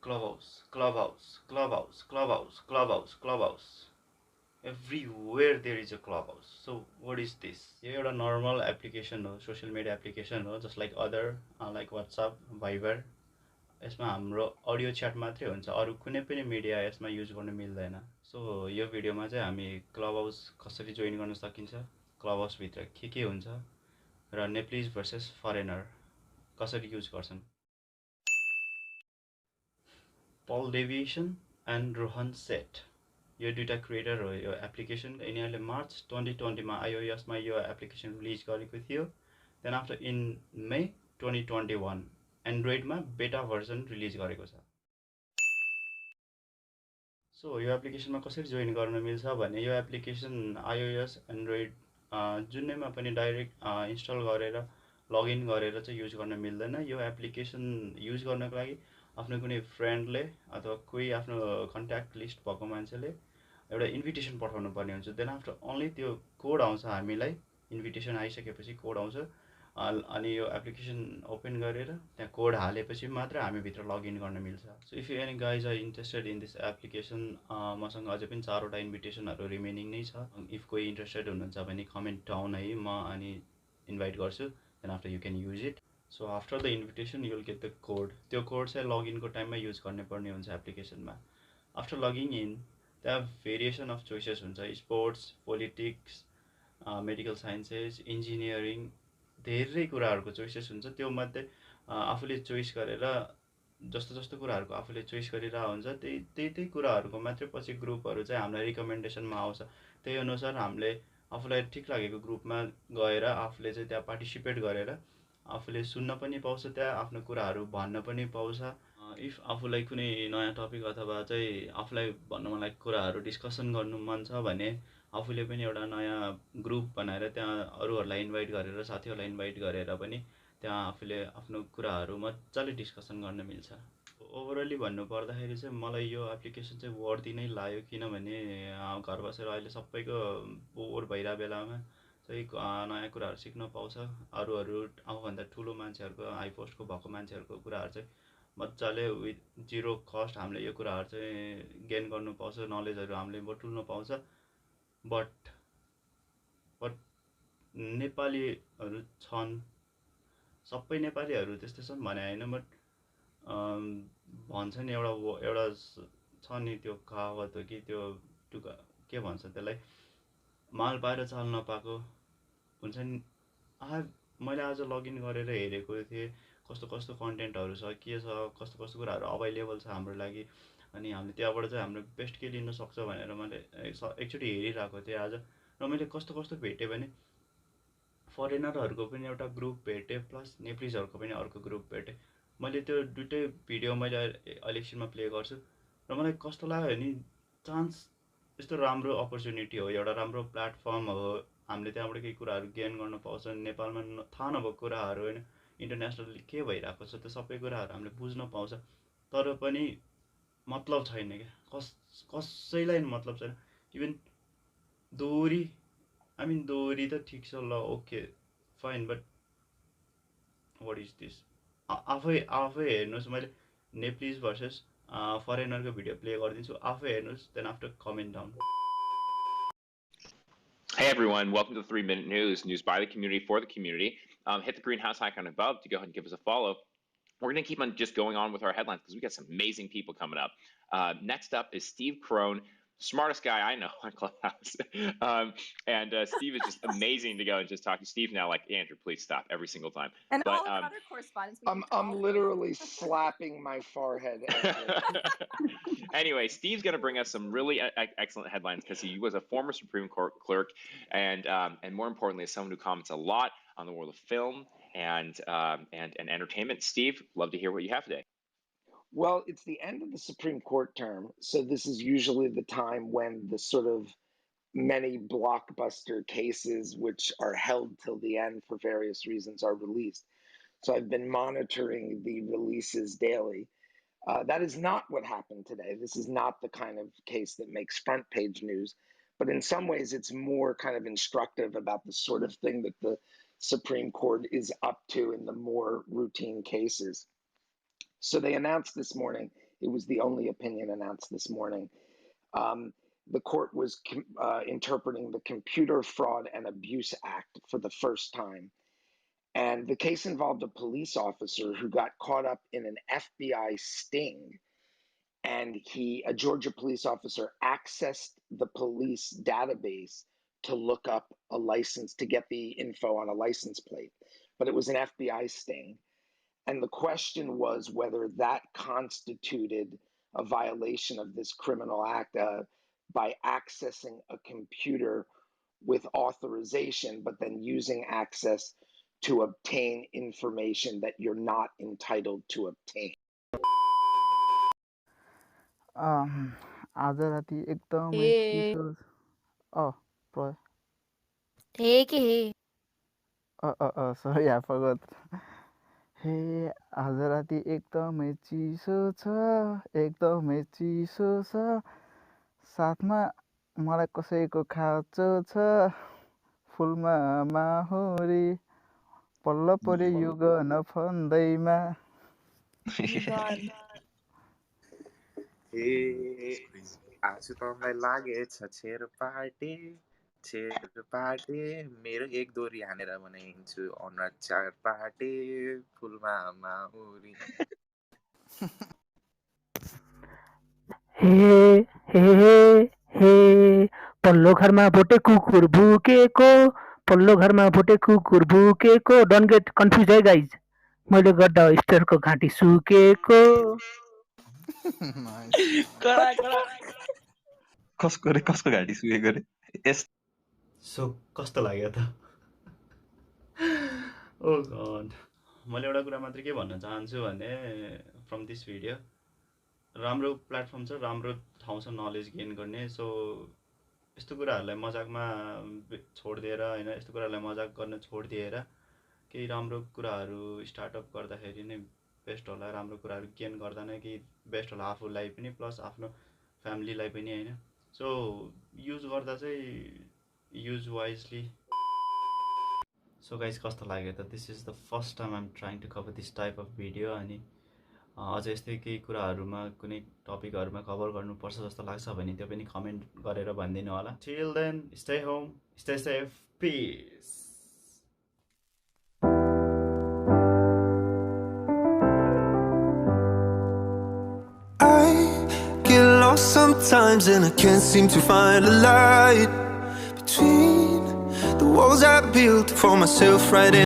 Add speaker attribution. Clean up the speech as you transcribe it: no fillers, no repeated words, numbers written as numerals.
Speaker 1: Clubhouse, Clubhouse, Clubhouse, Clubhouse, Clubhouse, Clubhouse. Everywhere there is a Clubhouse. So what is this? यो एउटा normal application हो, social media application हो, just like other like WhatsApp, Viber. यसमा हाम्रो audio chat मात्रै हुन्छ, अरू कुनै पनि मिडिया यसमा युज गर्न मिल्दैन। सो यो भिडियोमा चाहिँ हामी क्लब हाउस कसरी जोइन गर्न सकिन्छ, क्लब हाउसभित्र के हुन्छ र नेप्लिज भर्सेस फरेनर कसरी युज गर्छन्। पल डेभिएसन एन्ड रोहन सेट यो दुईटा क्रिएटर हो यो एप्लिकेसन। यिनीहरूले मार्च 2020मा आइओएसमा यो एप्लिकेसन रिलिज गरेको थियो। देन आफ्टर इन मे 2021 एन्ड्रोइडमा बेटा भर्जन रिलिज गरेको छ। सो यो एप्लिकेसनमा कसरी जोइन गर्न मिल्छ भने यो एप्लिकेसन आइओएस एन्ड्रोइड जुनैमा पनि डाइरेक्ट इन्स्टल गरेर लगइन गरेर चाहिँ युज गर्न मिल्दैन। यो एप्लिकेसन युज गर्नको लागि आफ्नो कुनै फ्रेन्डले अथवा कोही आफ्नो कन्ट्याक्ट लिस्ट भएको मान्छेले एउटा इन्भिटेसन पठाउनु पर्ने हुन्छ। देन आफ्टर ओन्ली त्यो कोड आउँछ हामीलाई, इन्भिटेसन आइसकेपछि कोड आउँछ अनि यो एप्लिकेसन ओपन गरेर त्यहाँ कोड हालेपछि मात्र हामी भित्र लगइन गर्न मिल्छ। So if you any guys are interested in this application, मसँग अझै पनि 4वटा इन्भिटेसनहरू रिमेनिङ नै छ। इफ कोही इन्ट्रेस्टेड हुनुहुन्छ भने कमेन्ट डाउन है, म अनि इन्भाइट गर्छु। Then after you can use it. So after the invitation you will get the code. त्यो कोड चाहिँ लगइनको टाइममा युज गर्नै पर्ने हुन्छ एप्लिकेसनमा। आफ्टर लगइन इन त्यहाँ भेरिएसन अफ चोइसेस हुन्छ, sports, politics, medical sciences, engineering, धेरै कुराहरूको चोइसेस हुन्छ। त्यो मध्ये आफूले चोइस गरेर जस्तो जस्तो कुराहरूको आफूले चोइस गरिरहेको हुन्छ त्यही कुराहरूको मात्रै पछि ग्रुपहरू चाहिँ हामीलाई रिकमेन्डेसनमा आउँछ। त्यही अनुसार हामीले आफूलाई ठिक लागेको ग्रुपमा गएर आफूले चाहिँ त्यहाँ पार्टिसिपेट गरेर आफूले सुन्न पनि पाउँछ, त्यहाँ आफ्नो कुराहरू भन्न पनि पाउँछ। इफ आफूलाई कुनै नयाँ टपिक अथवा चाहिँ आफूलाई भन्नु मन लागेको कुराहरू डिस्कसन गर्नु मन छ भने आफूले पनि एउटा नयाँ ग्रुप बनाएर त्यहाँ अरूहरूलाई इन्भाइट गरेर, साथीहरूलाई इन्भाइट गरेर पनि त्यहाँ आफूले आफ्नो कुराहरू मजाले डिस्कसन गर्न मिल्छ। ओभरअली भन्नु पर्दाखेरि चाहिँ मलाई यो एप्लिकेसन चाहिँ वर्दी नै लाग्यो, किनभने घर बसेर अहिले सबैको बोर भइरहेको बेलामा चाहिँ नयाँ कुराहरू सिक्न पाउँछ। अरूहरू आफूभन्दा ठुलो मान्छेहरूको, हाई पोस्टको भएको मान्छेहरूको कुराहरू चाहिँ मजाले विथ जिरो कस्ट हामीले यो कुराहरू चाहिँ गेन गर्नु पाउँछ, नलेजहरू हामीले बटुल्न पाउँछ। बट नेपालीहरू छन्, सबै नेपालीहरू त्यस्तै छन् भने होइन, बट भन्छ नि एउटा छ नि त्यो कहावत हो कि त्यो टुका के भन्छ त्यसलाई, माल पाएर चाल नपाएको हुन्छ नि। मैले आज लगइन गरेर हेरेको थिएँ कस्तो कस्तो कन्टेन्टहरू छ, के छ, कस्तो कस्तो कुराहरू अभाइलेबल छ हाम्रो लागि, अनि हामीले त्यहाँबाट चाहिँ हाम्रो बेस्ट के लिन सक्छ भनेर मैले एकचोटि हेरिरहेको थिएँ आज। र मैले कस्तो कस्तो भेटेँ भने फरेनरहरूको पनि एउटा ग्रुप भेटेँ, प्लस नेप्लिजहरूको पनि अर्को ग्रुप भेटेँ। मैले त्यो दुइटै भिडियो मैले अहिले एकछिनमा प्ले गर्छु। र मलाई कस्तो लाग्यो भने चान्स यस्तो राम्रो अपर्च्युनिटी हो, एउटा राम्रो प्लेटफर्म हो, हामीले त्यहाँबाट केही कुराहरू गेन गर्न पाउँछ। नेपालमा थाहा नभएको कुराहरू होइन, इन्टरनेसनली के भइरहेको छ त्यो सबै कुराहरू हामीले बुझ्न पाउँछ। तर पनि मतलब छैन क्या, कसैलाई मतलब छैन। Even Dohori, I mean Dohori त ठिक छ ल, okay fine, but what is this? आफै हेर्नुहोस्, मैले नेप्लिज भर्सेस फरेनरको भिडियो प्ले गरिदिन्छु, आफै हेर्नुहोस्, then after comment down.
Speaker 2: Hey everyone, welcome to the 3-Minute News, news by the community for the community. Hit the greenhouse icon above to go ahead and give us a follow. We're going to keep on just going on with our headlines because we got some amazing people coming up. Next up is Steve Crone, smartest guy I know on Clubhouse. And Steve is just amazing to go and just talk to. Steve now, like, Andrew, please stop every single time.
Speaker 3: And all of other correspondence.
Speaker 4: I'm literally slapping my forehead.
Speaker 2: Anyway, Steve's going to bring us some really excellent headlines because he was a former Supreme Court clerk, and more importantly, as someone who comments a lot on the world of film and entertainment. Steve, love to hear what you have today.
Speaker 4: Well, it's the end of the Supreme Court term, so this is usually the time when the sort of many blockbuster cases which are held till the end for various reasons are released. So I've been monitoring the releases daily. That is not what happened today. This is not the kind of case that makes front page news, but in some ways it's more kind of instructive about the sort of thing that the Supreme Court is up to in the more routine cases. So they announced this morning It was the only opinion announced this morning. The court was interpreting the Computer Fraud and Abuse Act for the first time. And the case involved a police officer who got caught up in an FBI sting. And a Georgia police officer accessed the police database to look up a license, to get the info on a license plate. But it was an FBI sting. And the question was whether that constituted a violation of this criminal act by accessing a computer with authorization, but then using access to obtain information that you're not entitled to obtain.
Speaker 5: आज राति एकदमै
Speaker 3: Hey.
Speaker 5: चिसो
Speaker 3: Hey, hey.
Speaker 5: Sorry I फरगट हे आज राति एकदमै चिसो छ साथमा मलाई कसैको खाँचो छ फुलमा माहुरी पल्ल पर्यो युगन फन्दैमा
Speaker 6: आज तँलाई लागेछ छेरपाटे मेरो एक दोरी हानेर बनाइन्छु अनुहार चारपाटे फुलमा माहुरी
Speaker 7: हे पल्लो घरमा भोटे कुकुर भुकेको डोन्ट गेट कन्फ्युज है गाइज मैले गर्दा स्टेयरको घाँटी सुकेको
Speaker 6: कसको घाँटी सुकेको रे
Speaker 1: सो कस्तो लाग्यो त ओ गड मैले एउटा कुरा मात्रै के भन्न चाहन्छु भने फ्रम दिस भिडियो राम्रो प्लेटफर्म छ राम्रो ठाउँ छ नलेज गेन गर्ने सो यस्तो कुराहरूलाई मजाकमा छोडिदिएर होइन यस्तो कुराहरूलाई मजाक गर्न छोडिदिएर केही राम्रो कुराहरू स्टार्टअप गर्दाखेरि नै बेस्ट होला राम्रो कुराहरू गेन गर्दा नै केही बेस्ट होला आफूलाई पनि प्लस आफ्नो फ्यामिलीलाई पनि होइन सो युज गर्दा चाहिँ युज वाइजली सो गाइज कस्तो लाग्यो त this is the first time I'm trying to cover this type of video अनि अझ यस्तै केही कुराहरूमा कुनै टपिकहरूमा कभर गर्नुपर्छ जस्तो लाग्छ भने त्यो पनि कमेन्ट गरेर भनिदिनु होला till then stay home stay safe peace
Speaker 8: Get lost sometimes and I can't seem to find a light between the walls I built for myself right in